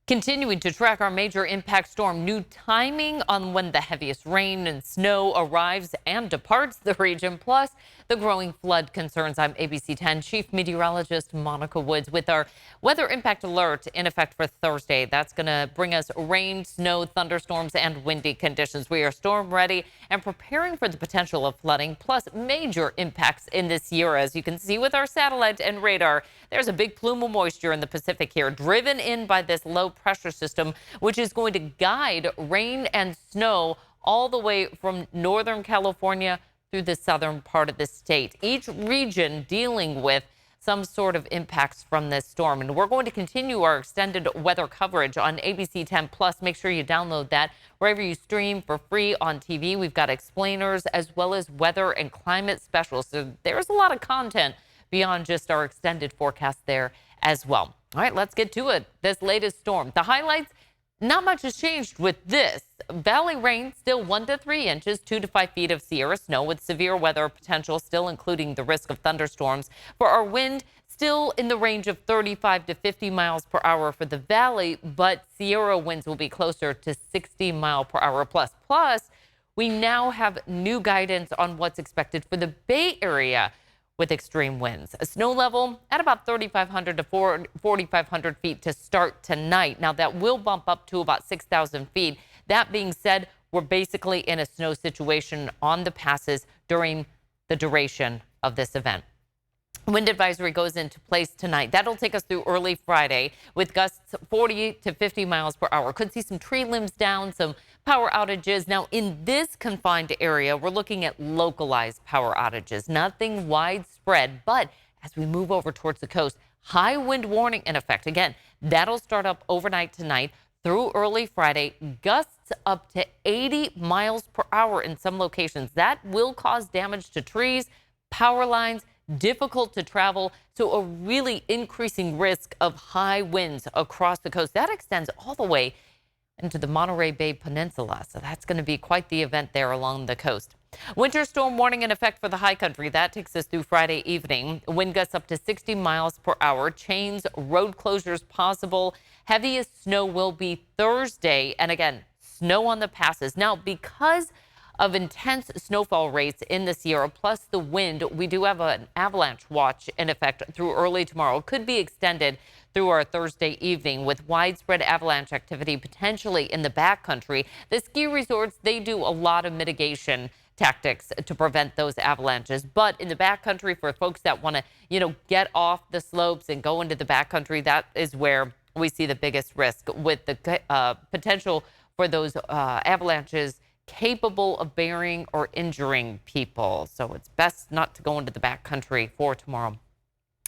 Continuing to track our major impact storm, new timing on when the heaviest rain and snow arrives and departs the region, plus the growing flood concerns. I'm ABC 10 Chief Meteorologist Monica Woods with our weather impact alert in effect for Thursday. That's going to bring us rain, snow, thunderstorms, and windy conditions. We are storm ready and preparing for the potential of flooding, plus major impacts in this year. As you can see with our satellite and radar, there's a big plume of moisture in the Pacific here, driven in by this low pressure system, which is going to guide rain and snow all the way from Northern California through the southern part of the state. Each region dealing with some sort of impacts from this storm. And we're going to continue our extended weather coverage on ABC 10 Plus. Make sure you download that wherever you stream for free on TV. We've got explainers as well as weather and climate specials. So there's a lot of content beyond just our extended forecast there as well. All right, let's get to it. This latest storm. The highlights, not much has changed with this. Valley rain, still 1 to 3 inches, 2 to 5 feet of Sierra snow with severe weather potential, still including the risk of thunderstorms. For our wind, still in the range of 35 to 50 miles per hour for the valley, but Sierra winds will be closer to 60 mile per hour plus. Plus, we now have new guidance on what's expected for the Bay Area with extreme winds. A snow level at about 3,500 to 4,500 feet to start tonight. Now that will bump up to about 6,000 feet. That being said, we're basically in a snow situation on the passes during the duration of this event. Wind advisory goes into place tonight. That'll take us through early Friday with gusts 40 to 50 miles per hour. Could see some tree limbs down, some power outages. Now, in this confined area, we're looking at localized power outages, nothing widespread. But as we move over towards the coast, high wind warning in effect. Again, that'll start up overnight tonight through early Friday. Gusts up to 80 miles per hour in some locations. That will cause damage to trees, power lines, difficult to travel, so a really increasing risk of high winds across the coast. That extends all the way into the Monterey Bay Peninsula, so that's going to be quite the event there along the coast. Winter storm warning in effect for the high country. That takes us through Friday evening. Wind gusts up to 60 miles per hour. Chains, road closures possible. Heaviest snow will be Thursday, and again, snow on the passes. Now, because of intense snowfall rates in the Sierra, plus the wind, we do have an avalanche watch in effect through early tomorrow. Could be extended through our Thursday evening with widespread avalanche activity potentially in the backcountry. The ski resorts, they do a lot of mitigation tactics to prevent those avalanches. But in the backcountry, for folks that want to, get off the slopes and go into the backcountry, that is where we see the biggest risk with the potential for those avalanches capable of burying or injuring people. So it's best not to go into the backcountry for tomorrow.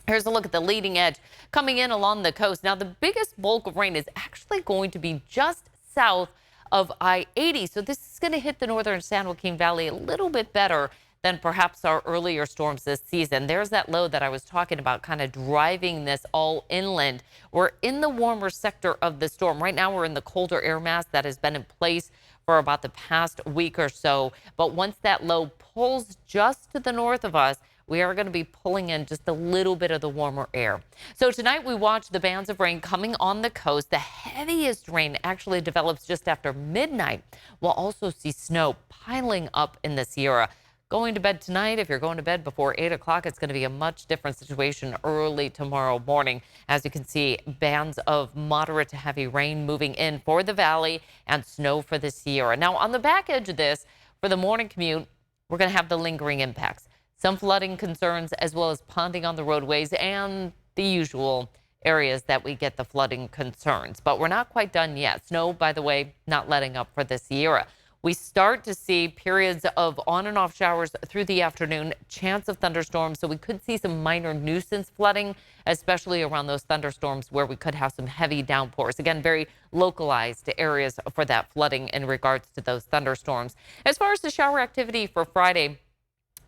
Here's a look at the leading edge coming in along the coast. Now, the biggest bulk of rain is actually going to be just south of I-80. So this is going to hit the northern San Joaquin Valley a little bit better than perhaps our earlier storms this season. There's that low that I was talking about kind of driving this all inland. We're in the warmer sector of the storm. Right now, we're in the colder air mass that has been in place for about the past week or so. But once that low pulls just to the north of us, we are going to be pulling in just a little bit of the warmer air. So tonight we watch the bands of rain coming on the coast. The heaviest rain actually develops just after midnight. We'll also see snow piling up in the Sierra. Going to bed tonight, if you're going to bed before 8 o'clock, it's going to be a much different situation early tomorrow morning. As you can see, bands of moderate to heavy rain moving in for the valley and snow for the Sierra. Now, on the back edge of this, for the morning commute, we're going to have the lingering impacts. Some flooding concerns as well as ponding on the roadways and the usual areas that we get the flooding concerns. But we're not quite done yet. Snow, by the way, not letting up for the Sierra. We start to see periods of on and off showers through the afternoon, chance of thunderstorms. So we could see some minor nuisance flooding, especially around those thunderstorms where we could have some heavy downpours. Again, very localized areas for that flooding in regards to those thunderstorms. As far as the shower activity for Friday,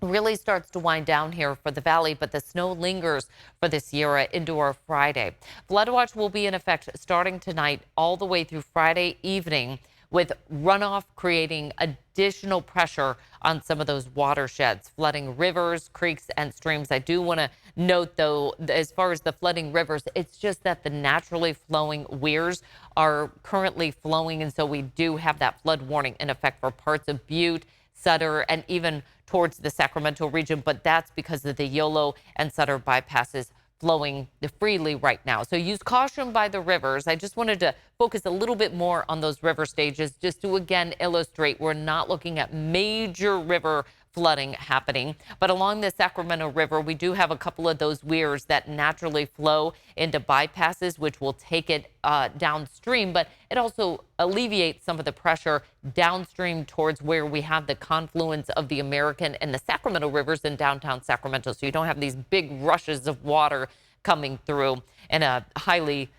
really starts to wind down here for the valley, but the snow lingers for the Sierra into our Friday. Flood watch will be in effect starting tonight all the way through Friday evening, with runoff creating additional pressure on some of those watersheds, flooding rivers, creeks, and streams. I do want to note, though, as far as the flooding rivers, it's just that the naturally flowing weirs are currently flowing. And so we do have that flood warning in effect for parts of Butte, Sutter, and even towards the Sacramento region. But that's because of the Yolo and Sutter bypasses flowing freely right now. So use caution by the rivers. I just wanted to focus a little bit more on those river stages just to again illustrate we're not looking at major river flooding happening. But along the Sacramento River, we do have a couple of those weirs that naturally flow into bypasses, which will take it downstream. But it also alleviates some of the pressure downstream towards where we have the confluence of the American and the Sacramento rivers in downtown Sacramento. So you don't have these big rushes of water coming through in a highly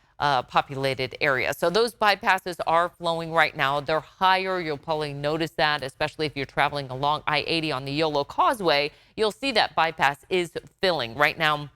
populated area. So those bypasses are flowing right now. They're higher. You'll probably notice that, especially if you're traveling along I-80 on the Yolo Causeway. You'll see that bypass is filling right now.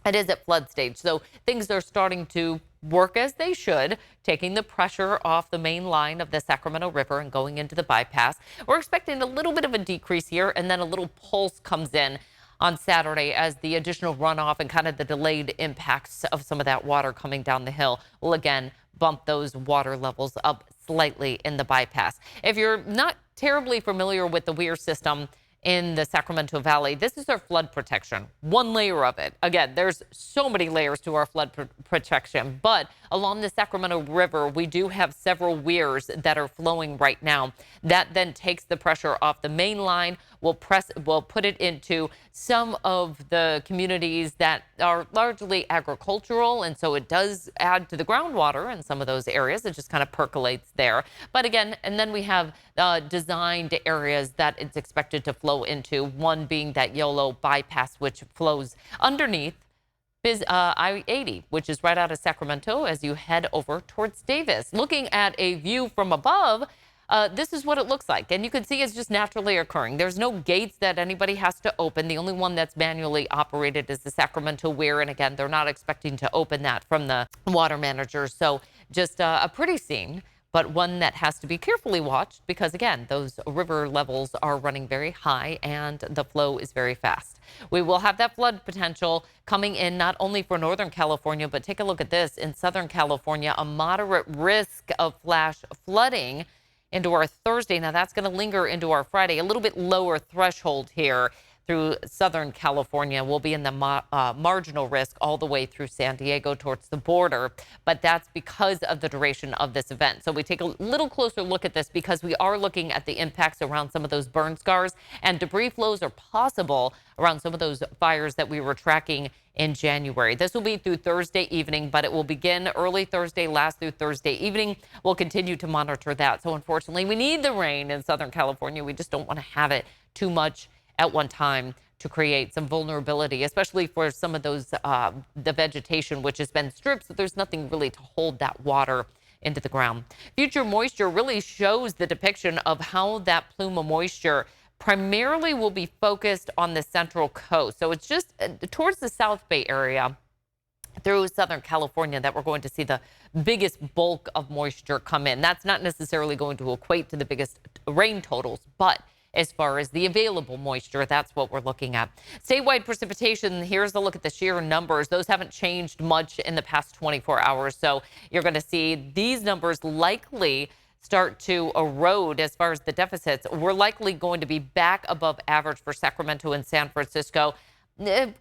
It is at flood stage. So things are starting to work as they should, taking the pressure off the main line of the Sacramento River and going into the bypass. We're expecting a little bit of a decrease here, and then a little pulse comes in on Saturday as the additional runoff and kind of the delayed impacts of some of that water coming down the hill will again bump those water levels up slightly in the bypass. If you're not terribly familiar with the weir system in the Sacramento Valley, this is our flood protection. One layer of it. Again, there's so many layers to our flood protection, but along the Sacramento River, we do have several weirs that are flowing right now. That then takes the pressure off the main line. We'll put it into some of the communities that are largely agricultural, and so it does add to the groundwater in some of those areas. It just kind of percolates there. But again, and then we have designed areas that it's expected to flow into, one being that Yolo bypass, which flows underneath I-80, which is right out of Sacramento as you head over towards Davis. Looking at a view from above, this is what it looks like. And you can see it's just naturally occurring. There's no gates that anybody has to open. The only one that's manually operated is the Sacramento Weir. And again, they're not expecting to open that from the water managers. So just a pretty scene, but one that has to be carefully watched because, again, those river levels are running very high and the flow is very fast. We will have that flood potential coming in not only for Northern California, but take a look at this. In Southern California, a moderate risk of flash flooding into our Thursday. Now that's going to linger into our Friday. A little bit lower threshold here through Southern California. We'll be in the marginal risk all the way through San Diego towards the border. But that's because of the duration of this event. So we take a little closer look at this because we are looking at the impacts around some of those burn scars, and debris flows are possible around some of those fires that we were tracking in January. This will be through Thursday evening, but it will begin early Thursday, last through Thursday evening. We'll continue to monitor that. So unfortunately, we need the rain in Southern California. We just don't want to have it too much at one time to create some vulnerability, especially for some of those, the vegetation, which has been stripped. So there's nothing really to hold that water into the ground. Future moisture really shows the depiction of how that plume of moisture primarily will be focused on the central coast. So it's just towards the South Bay area through Southern California that we're going to see the biggest bulk of moisture come in. That's not necessarily going to equate to the biggest rain totals, but as far as the available moisture, that's what we're looking at. Statewide precipitation, here's a look at the sheer numbers. Those haven't changed much in the past 24 hours. So you're going to see these numbers likely start to erode as far as the deficits. We're likely going to be back above average for Sacramento and San Francisco,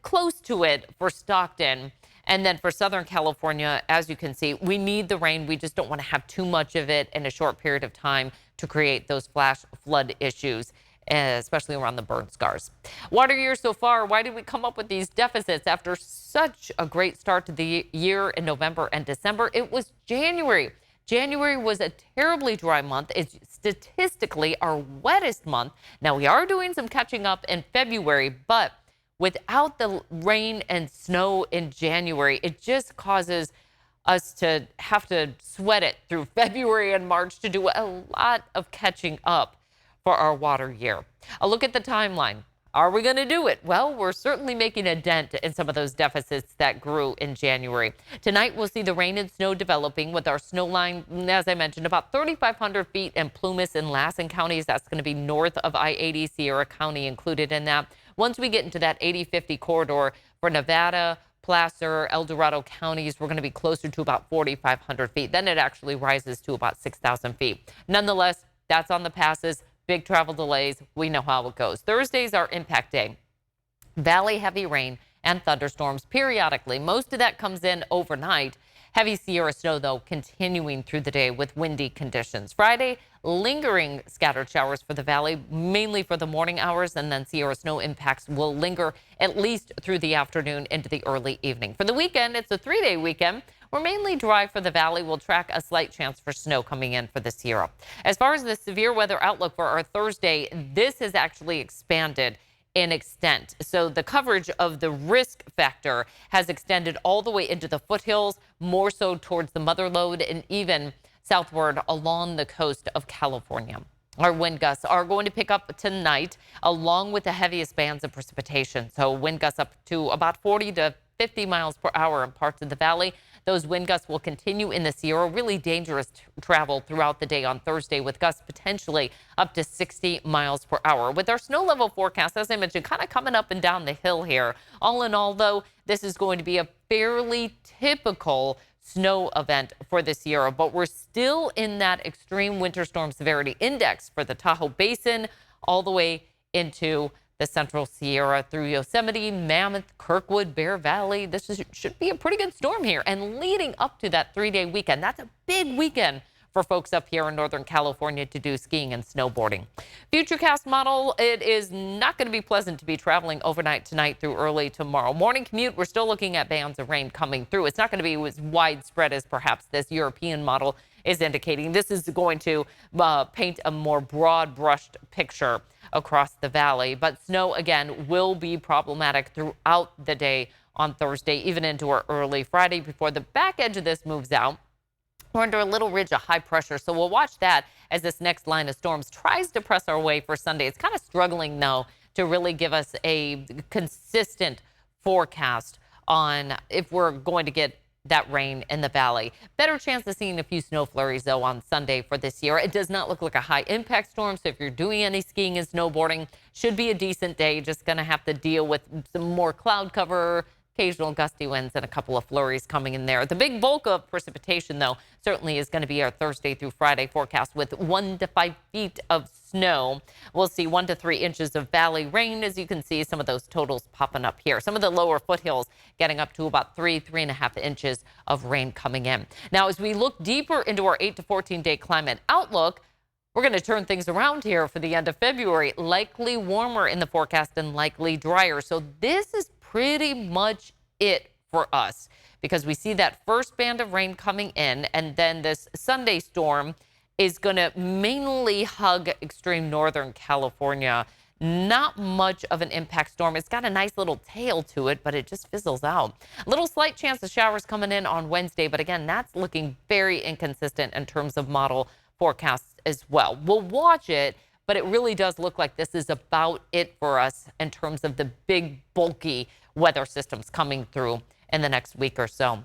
close to it for Stockton. And then for Southern California, as you can see, we need the rain. We just don't want to have too much of it in a short period of time to create those flash flood issues, especially around the burn scars. Water year so far, why did we come up with these deficits after such a great start to the year in November and December? It was January. January was a terribly dry month. It's statistically our wettest month. Now, we are doing some catching up in February, but without the rain and snow in January, it just causes us to have to sweat it through February and March to do a lot of catching up for our water year. A look at the timeline. Are we going to do it? Well, we're certainly making a dent in some of those deficits that grew in January. Tonight, we'll see the rain and snow developing with our snow line, as I mentioned, about 3,500 feet in Plumas and Lassen counties. That's going to be north of I-80, Sierra County included in that. Once we get into that 80-50 corridor, For Nevada, Placer, El Dorado counties, we're going to be closer to about 4,500 feet. Then it actually rises to about 6,000 feet. Nonetheless, that's on the passes. Big travel delays. We know how it goes. Thursday's our impact day. Valley heavy rain and thunderstorms periodically. Most of that comes in overnight. Heavy Sierra snow, though, continuing through the day with windy conditions. Friday, lingering scattered showers for the valley, mainly for the morning hours, and then Sierra snow impacts will linger at least through the afternoon into the early evening. For the weekend, it's a 3-day weekend. We're mainly dry for the valley. We'll track a slight chance for snow coming in for the Sierra. As far as the severe weather outlook for our Thursday, this has actually expanded in extent. So the coverage of the risk factor has extended all the way into the foothills, more so towards the mother lode and even southward along the coast of California. Our wind gusts are going to pick up tonight along with the heaviest bands of precipitation. So wind gusts up to about 40 to 50 miles per hour in parts of the valley. Those wind gusts will continue in the Sierra. Really dangerous travel throughout the day on Thursday with gusts potentially up to 60 miles per hour. With our snow level forecast, as I mentioned, kind of coming up and down the hill here. All in all, though, this is going to be a fairly typical snow event for the Sierra, but we're still in that extreme winter storm severity index for the Tahoe Basin all the way into the central Sierra through Yosemite, Mammoth, Kirkwood, Bear Valley. Should be a pretty good storm here. And leading up to that 3-day weekend, that's a big weekend for folks up here in Northern California to do skiing and snowboarding. Futurecast model, it is not going to be pleasant to be traveling overnight tonight through early tomorrow. Morning commute, we're still looking at bands of rain coming through. It's not going to be as widespread as perhaps this European model is indicating. This is going to paint a more broad brushed picture across the valley. But snow, again, will be problematic throughout the day on Thursday, even into our early Friday before the back edge of this moves out. We're under a little ridge of high pressure, so we'll watch that as this next line of storms tries to press our way for Sunday. It's kind of struggling, though, to really give us a consistent forecast on if we're going to get that rain in the valley. Better chance of seeing a few snow flurries, though, on Sunday for this year. It does not look like a high impact storm, so if you're doing any skiing and snowboarding, should be a decent day. Just going to have to deal with some more cloud cover, occasional gusty winds, and a couple of flurries coming in there. The big bulk of precipitation, though, certainly is going to be our Thursday through Friday forecast with 1 to 5 feet of snow. We'll see 1 to 3 inches of valley rain. As you can see, some of those totals popping up here. Some of the lower foothills getting up to about 3.5 inches of rain coming in. Now, as we look deeper into our 8 to 14 day climate outlook, we're going to turn things around here for the end of February. Likely warmer in the forecast and likely drier. So this is pretty much it for us because we see that first band of rain coming in, and then this Sunday storm is going to mainly hug extreme northern California. Not much of an impact storm. It's got a nice little tail to it, but it just fizzles out. A little slight chance of showers coming in on Wednesday, but again, that's looking very inconsistent in terms of model forecasts as well. We'll watch it, but it really does look like this is about it for us in terms of the big, bulky weather systems coming through in the next week or so.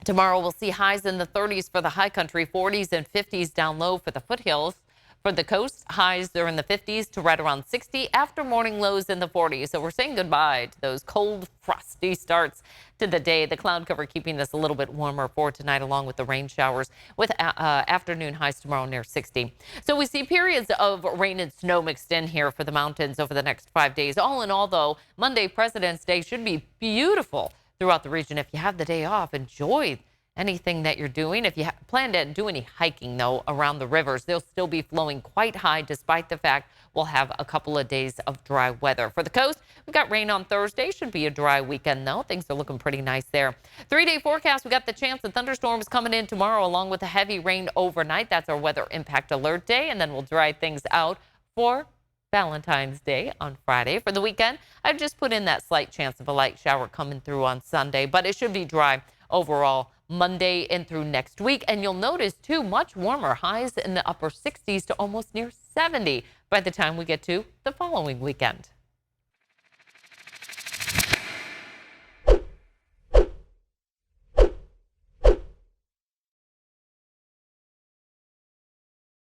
Tomorrow, we'll see highs in the 30s for the high country, 40s and 50s down low for the foothills. For the coast, highs are in the 50s to right around 60 after morning lows in the 40s. So we're saying goodbye to those cold, frosty starts to the day. The cloud cover keeping this a little bit warmer for tonight, along with the rain showers, with afternoon highs tomorrow near 60. So we see periods of rain and snow mixed in here for the mountains over the next 5 days. All in all, though, Monday, President's Day, should be beautiful throughout the region. If you have the day off, enjoy anything that you're doing. If you plan to do any hiking, though, around the rivers, they'll still be flowing quite high, despite the fact we'll have a couple of days of dry weather. For the coast, we've got rain on Thursday. Should be a dry weekend, though. Things are looking pretty nice there. 3-day forecast, we got the chance of thunderstorms coming in tomorrow, along with the heavy rain overnight. That's our weather impact alert day, and then we'll dry things out for Valentine's Day on Friday. For the weekend, I've just put in that slight chance of a light shower coming through on Sunday, but it should be dry overall Monday and through next week. And you'll notice, too, much warmer highs in the upper 60s to almost near 70 by the time we get to the following weekend.